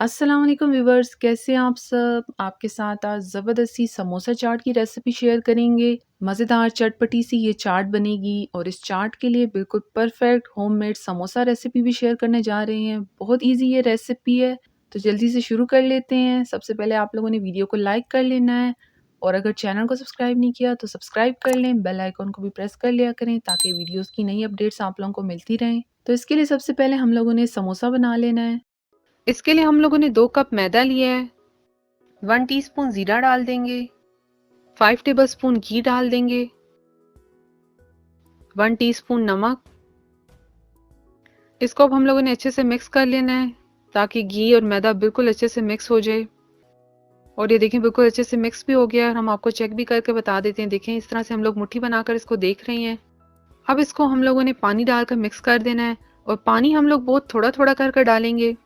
अस्सलाम वालेकुम व्यूवर्स, कैसे हैं आप सब। आपके साथ आज ज़बरदस्ती समोसा चाट की रेसिपी शेयर करेंगे। मज़ेदार चटपटी सी ये चाट बनेगी और इस चाट के लिए बिल्कुल परफेक्ट होममेड समोसा रेसिपी भी शेयर करने जा रहे हैं। बहुत इजी ये रेसिपी है, तो जल्दी से शुरू कर लेते हैं। सबसे पहले आप लोगों ने वीडियो को लाइक कर लेना है और अगर चैनल को सब्सक्राइब नहीं किया तो सब्सक्राइब कर लें। बेल आइकन को भी प्रेस कर लिया करें ताकि वीडियोज़ की नई अपडेट्स आप लोगों को मिलती रहें। तो इसके लिए सबसे पहले हम लोगों ने समोसा बना लेना है। इसके लिए हम लोगों ने 2 कप मैदा लिया है, 1 टीस्पून जीरा डाल देंगे, 5 टेबलस्पून घी डाल देंगे, 1 टीस्पून नमक। इसको अब हम लोगों ने अच्छे से मिक्स कर लेना है ताकि घी और मैदा बिल्कुल अच्छे से मिक्स हो जाए। और ये देखें बिल्कुल अच्छे से मिक्स भी हो गया है और हम आपको चेक भी करके बता देते हैं। देखें इस तरह से हम लोग मुट्ठी बनाकर इसको देख रहे हैं। अब इसको हम लोगों ने पानी डालकर मिक्स कर देना है और पानी हम लोग बहुत थोड़ा थोड़ा कर डालेंगे।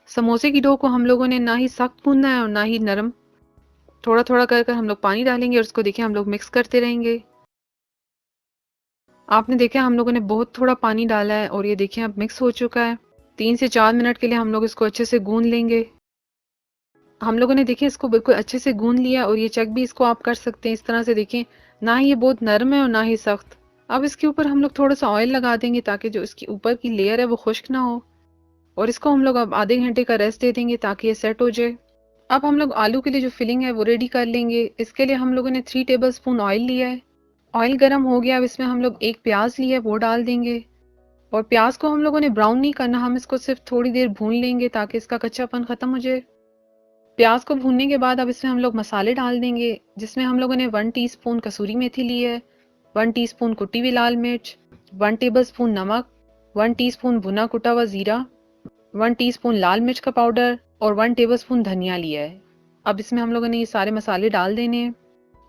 समोसे की डो को हम लोगों ने ना ही सख्त गूंदना है और ना ही नरम। थोड़ा थोड़ा कर हम लोग पानी डालेंगे और उसको देखिए हम लोग मिक्स करते रहेंगे। आपने देखा हम लोगों ने बहुत थोड़ा पानी डाला है और ये देखिए अब मिक्स हो चुका है। 3 से 4 मिनट के लिए हम लोग इसको अच्छे से गूंद लेंगे। हम लोगों ने देखिए इसको बिल्कुल अच्छे से गूंद लिया और ये चेक भी इसको आप कर सकते हैं। इस तरह से देखें ना ही ये बहुत नरम है और ना ही सख्त। अब इसके ऊपर हम लोग थोड़ा सा ऑयल लगा देंगे ताकि जो इसकी ऊपर की लेयर है वो खुश्क ना हो। और इसको हम लोग अब आधे घंटे का रेस्ट दे देंगे ताकि ये सेट हो जाए। अब हम लोग आलू के लिए जो फिलिंग है वो रेडी कर लेंगे। इसके लिए हम लोगों ने 3 टेबल स्पून ऑयल लिया है। ऑयल गर्म हो गया, अब इसमें हम लोग एक प्याज लिया है वो डाल देंगे। और प्याज को हम लोगों ने ब्राउन नहीं करना, हम इसको सिर्फ थोड़ी देर भून लेंगे ताकि इसका कच्चापन खत्म हो जाए। प्याज को भूनने के बाद अब इसमें हम लोग मसाले डाल देंगे, जिसमें हम लोगों ने 1 टीस्पून कसूरी मेथी ली है, 1 टीस्पून कुटी हुई लाल मिर्च, 1 टेबलस्पून नमक, 1 टीस्पून भुना कुटा हुआ जीरा, 1 टीस्पून लाल मिर्च का पाउडर और 1 टेबलस्पून धनिया लिया है। अब इसमें हम लोगों ने ये सारे मसाले डाल देने हैं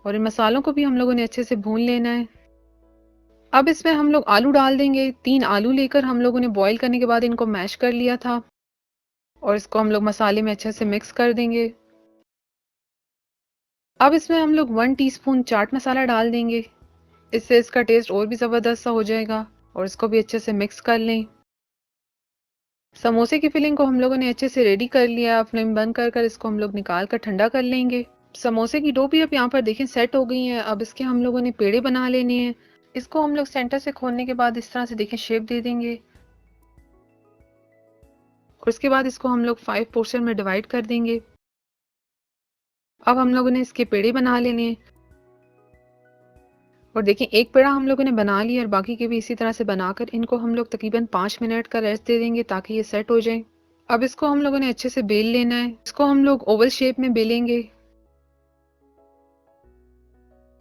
और इन मसालों को भी हम लोगों ने अच्छे से भून लेना है। अब इसमें हम लोग आलू डाल देंगे। 3 आलू लेकर हम लोगों ने बॉईल करने के बाद इनको मैश कर लिया था और इसको हम लोग मसाले में अच्छे से मिक्स कर देंगे। अब इसमें हम लोग 1 टीस्पून चाट मसाला डाल देंगे, इससे इसका टेस्ट और भी ज़बरदस्त सा हो जाएगा। और इसको भी अच्छे से मिक्स कर लें। समोसे की फिलिंग को हम लोगों ने अच्छे से रेडी कर लिया। फ्लेम बंद कर इसको हम लोग निकाल कर ठंडा कर लेंगे। समोसे की डो भी अब यहाँ पर देखें सेट हो गई है। अब इसके हम लोगों ने पेड़े बना लेने हैं। इसको हम लोग सेंटर से खोलने के बाद इस तरह से देखें शेप दे देंगे और उसके बाद इसको हम लोग 5 पोर्शन में डिवाइड कर देंगे। अब हम लोगों ने इसके पेड़े बना लेने हैं और देखिए एक पेड़ा हम लोगों ने बना लिया और बाकी के भी इसी तरह से बनाकर इनको हम लोग तकरीबन 5 मिनट का रेस्ट दे देंगे ताकि ये सेट हो जाए। अब इसको हम लोगों ने अच्छे से बेल लेना है। इसको हम लोग ओवल शेप में बेलेंगे।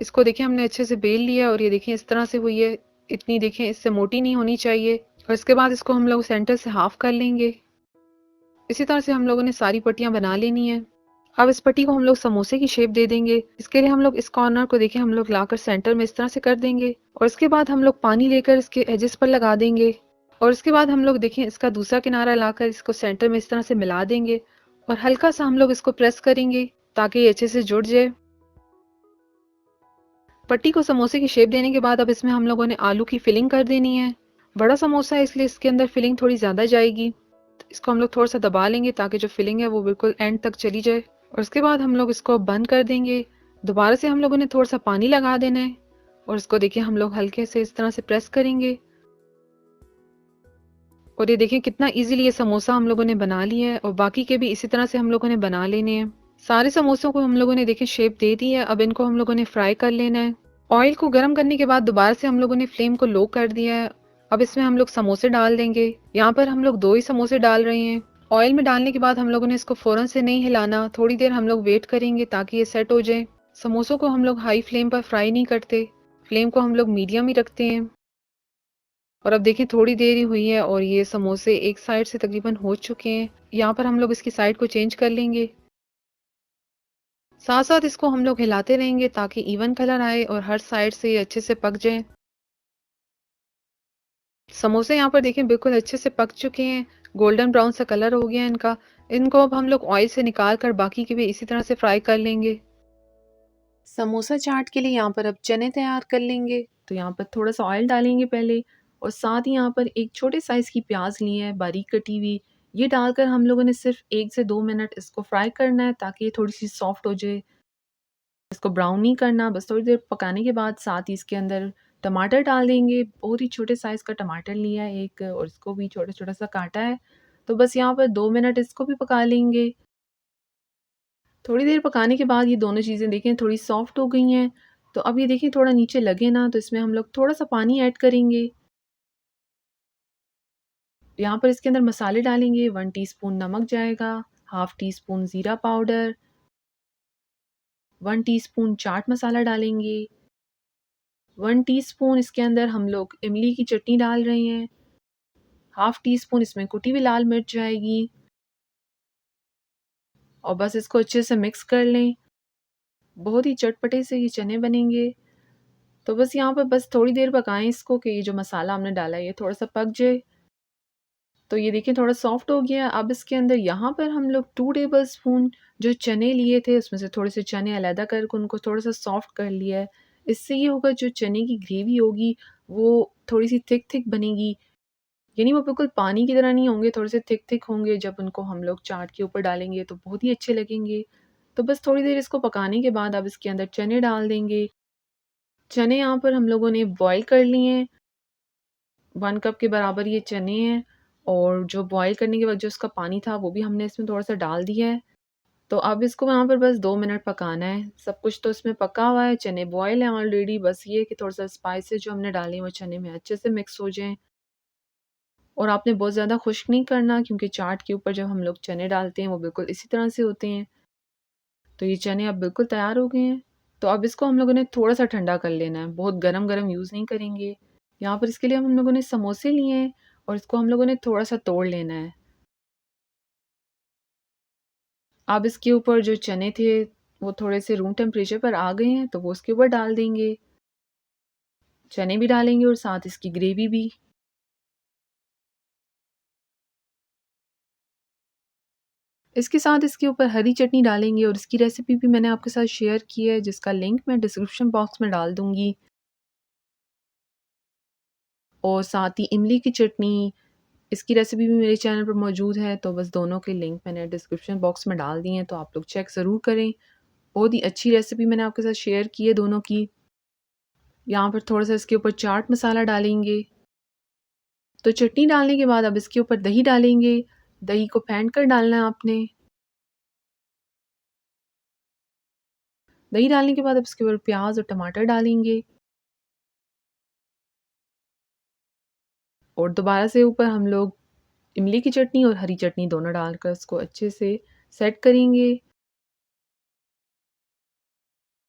इसको देखिए हमने अच्छे से बेल लिया और ये देखिए इस तरह से हुई है। इतनी देखिए इससे मोटी नहीं होनी चाहिए। और इसके बाद इसको हम लोग सेंटर से हाफ कर लेंगे। इसी तरह से हम लोगों ने सारी पट्टियां बना लेनी है। अब इस पट्टी को हम लोग समोसे की शेप दे देंगे। इसके लिए हम लोग इस कॉर्नर को देखिए हम लोग लाकर सेंटर में इस तरह से कर देंगे और इसके बाद हम लोग पानी लेकर इसके एजेस पर लगा देंगे। और इसके बाद हम लोग देखें इसका दूसरा किनारा लाकर इसको सेंटर में इस तरह से मिला देंगे और हल्का सा हम लोग इसको प्रेस करेंगे ताकि ये अच्छे से जुड़ जाए। पट्टी को समोसे की शेप देने के बाद अब इसमें हम लोगों ने आलू की फिलिंग कर देनी है। बड़ा समोसा है इसलिए इसके अंदर फिलिंग थोड़ी ज़्यादा जाएगी। इसको हम लोग थोड़ा सा दबा लेंगे ताकि जो फिलिंग है वो बिल्कुल एंड तक चली जाए और उसके बाद हम लोग इसको बंद कर देंगे। दोबारा से हम लोगों ने थोड़ा सा पानी लगा देना है और इसको देखिए हम लोग हल्के से इस तरह से प्रेस करेंगे और ये देखिए कितना इजीली ये समोसा हम लोगों ने बना लिया है और बाकी के भी इसी तरह से हम लोगों ने बना लेने हैं। सारे समोसों को हम लोगों ने देखिए शेप दे दी है। अब इनको हम लोगों ने फ्राई कर लेना है। ऑयल को गर्म करने के बाद दोबारा से हम लोगों ने फ्लेम को लो कर दिया है। अब इसमें हम लोग समोसे डाल देंगे। यहाँ पर हम लोग 2 ही समोसे डाल रहे हैं। ऑयल में डालने के बाद हम लोगों ने इसको फौरन से नहीं हिलाना, थोड़ी देर हम लोग वेट करेंगे ताकि ये सेट हो जाए। समोसों को हम लोग हाई फ्लेम पर फ्राई नहीं करते, फ्लेम को हम लोग मीडियम ही रखते हैं। और अब देखिए थोड़ी देर ही हुई है और ये समोसे एक साइड से तकरीबन हो चुके हैं। यहाँ पर हम लोग इसकी साइड को चेंज कर लेंगे। साथ साथ इसको हम लोग हिलाते रहेंगे ताकि इवन कलर आए और हर साइड से ये अच्छे से पक जाए। समोसे यहाँ पर देखें बिल्कुल अच्छे से पक चुके हैं। गोल्डन ब्राउन सा कलर हो गया है इनका। इनको अब हम लोग ऑयल से निकाल कर बाकी के भी इसी तरह से फ्राई कर लेंगे। समोसा चाट के लिए यहाँ पर अब चने तैयार कर लेंगे। तो यहाँ पर थोड़ा सा ऑयल डालेंगे पहले और साथ ही यहाँ पर एक छोटे साइज़ की प्याज ली है बारीक कटी हुई। ये डालकर हम लोगों ने सिर्फ 1 से 2 मिनट इसको फ्राई करना है ताकि ये थोड़ी सी सॉफ्ट हो जाए। इसको ब्राउन नहीं करना, बस थोड़ी देर पकाने के बाद साथ ही इसके अंदर टमाटर डाल देंगे। बहुत ही छोटे साइज़ का टमाटर लिया है एक, और इसको भी छोटा-छोटा सा काटा है। तो बस यहाँ पर 2 मिनट इसको भी पका लेंगे। थोड़ी देर पकाने के बाद ये दोनों चीज़ें देखें थोड़ी सॉफ्ट हो गई हैं। तो अब ये देखिए थोड़ा नीचे लगे ना, तो इसमें हम लोग थोड़ा-सा पानी ऐड करेंगे। यहाँ पर इसके अंदर मसाले डालेंगे, 1 टीस्पून नमक जाएगा, हाफ़ टी स्पून ज़ीरा पाउडर, 1 टीस्पून चाट मसाला डालेंगे, 1 टीस्पून इसके अंदर हम लोग इमली की चटनी डाल रहे हैं, हाफ़ टी स्पून इसमें कुटी हुई लाल मिर्च जाएगी, और बस इसको अच्छे से मिक्स कर लें। बहुत ही चटपटे से ये चने बनेंगे। तो बस यहाँ पर बस थोड़ी देर पकाएं इसको कि ये जो मसाला हमने डाला है ये थोड़ा-सा पक जाए। तो ये देखिए थोड़ा सॉफ्ट हो गया है। अब इसके अंदर यहाँ पर हम लोग 2 टेबलस्पून जो चने लिए थे उसमें से थोड़े से चने अलग करके उनको थोड़ा-सा सॉफ्ट कर लिया है। इससे ये होगा जो चने की ग्रेवी होगी वो थोड़ी-सी थिक-थिक बनेगी। यानी वो बिल्कुल पानी की तरह नहीं होंगे, थोड़े से थिक-थिक होंगे। जब उनको हम लोग चाट के ऊपर डालेंगे तो बहुत ही अच्छे लगेंगे। तो बस थोड़ी देर इसको पकाने के बाद अब इसके अंदर चने डाल देंगे। चने यहाँ पर हम लोगों ने बॉयल कर लिए हैं। 1 कप के बराबर ये चने हैं, और जो बॉयल करने के बाद जो उसका पानी था वो भी हमने इसमें थोड़ा-सा डाल दिया है। तो अब इसको यहाँ पर बस 2 मिनट पकाना है। सब कुछ तो इसमें पका हुआ है, चने बॉयल हैं ऑलरेडी, बस ये है कि थोड़ा-सा स्पाइसेस जो हमने डाले हैं वो चने में अच्छे से मिक्स हो जाएँ। और आपने बहुत ज़्यादा खुश्क नहीं करना, क्योंकि चाट के ऊपर जब हम लोग चने डालते हैं वो बिल्कुल इसी तरह से होते हैं। तो ये चने अब बिल्कुल तैयार हो गए हैं। तो अब इसको हम लोगों ने थोड़ा-सा ठंडा कर लेना है, बहुत गरम-गरम यूज़ नहीं करेंगे। यहाँ पर इसके लिए हम लोगों ने समोसे लिए हैं, और इसको हम लोगों ने थोड़ा-सा तोड़ लेना है। अब इसके ऊपर जो चने थे वो थोड़े से रूम टेम्परेचर पर आ गए हैं, तो वो उसके ऊपर डाल देंगे। चने भी डालेंगे और साथ इसकी ग्रेवी भी। इसके साथ इसके ऊपर हरी चटनी डालेंगे, और इसकी रेसिपी भी मैंने आपके साथ शेयर की है, जिसका लिंक मैं डिस्क्रिप्शन बॉक्स में डाल दूँगी। और साथ ही इमली की चटनी, इसकी रेसिपी भी मेरे चैनल पर मौजूद है, तो बस दोनों के लिंक मैंने डिस्क्रिप्शन बॉक्स में डाल दिए हैं, तो आप लोग चेक ज़रूर करें। बहुत ही अच्छी रेसिपी मैंने आपके साथ शेयर की है दोनों की। यहाँ पर थोड़ा-सा इसके ऊपर चाट मसाला डालेंगे। तो चटनी डालने के बाद अब इसके ऊपर दही डालेंगे। दही को फेंट कर डालना है आपने। दही डालने के बाद अब इसके ऊपर प्याज़ और टमाटर डालेंगे, और दोबारा से ऊपर हम लोग इमली की चटनी और हरी चटनी दोनों डालकर इसको अच्छे से सेट करेंगे।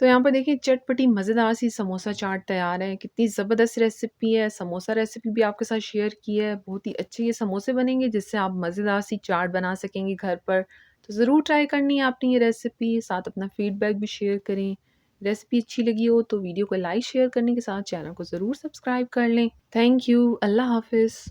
तो यहाँ पर देखिए चटपटी मज़ेदार सी समोसा चाट तैयार है। कितनी ज़बरदस्त रेसिपी है। समोसा रेसिपी भी आपके साथ शेयर की है। बहुत ही अच्छे ये समोसे बनेंगे जिससे आप मज़ेदार सी चाट बना सकेंगे घर पर। तो ज़रूर ट्राई करनी है आपने ये रेसिपी। साथ अपना फीडबैक भी शेयर करें। रेसिपी अच्छी लगी हो तो वीडियो को लाइक शेयर करने के साथ चैनल को ज़रूर सब्सक्राइब कर लें। Thank you. अल्लाह हाफ़िज़।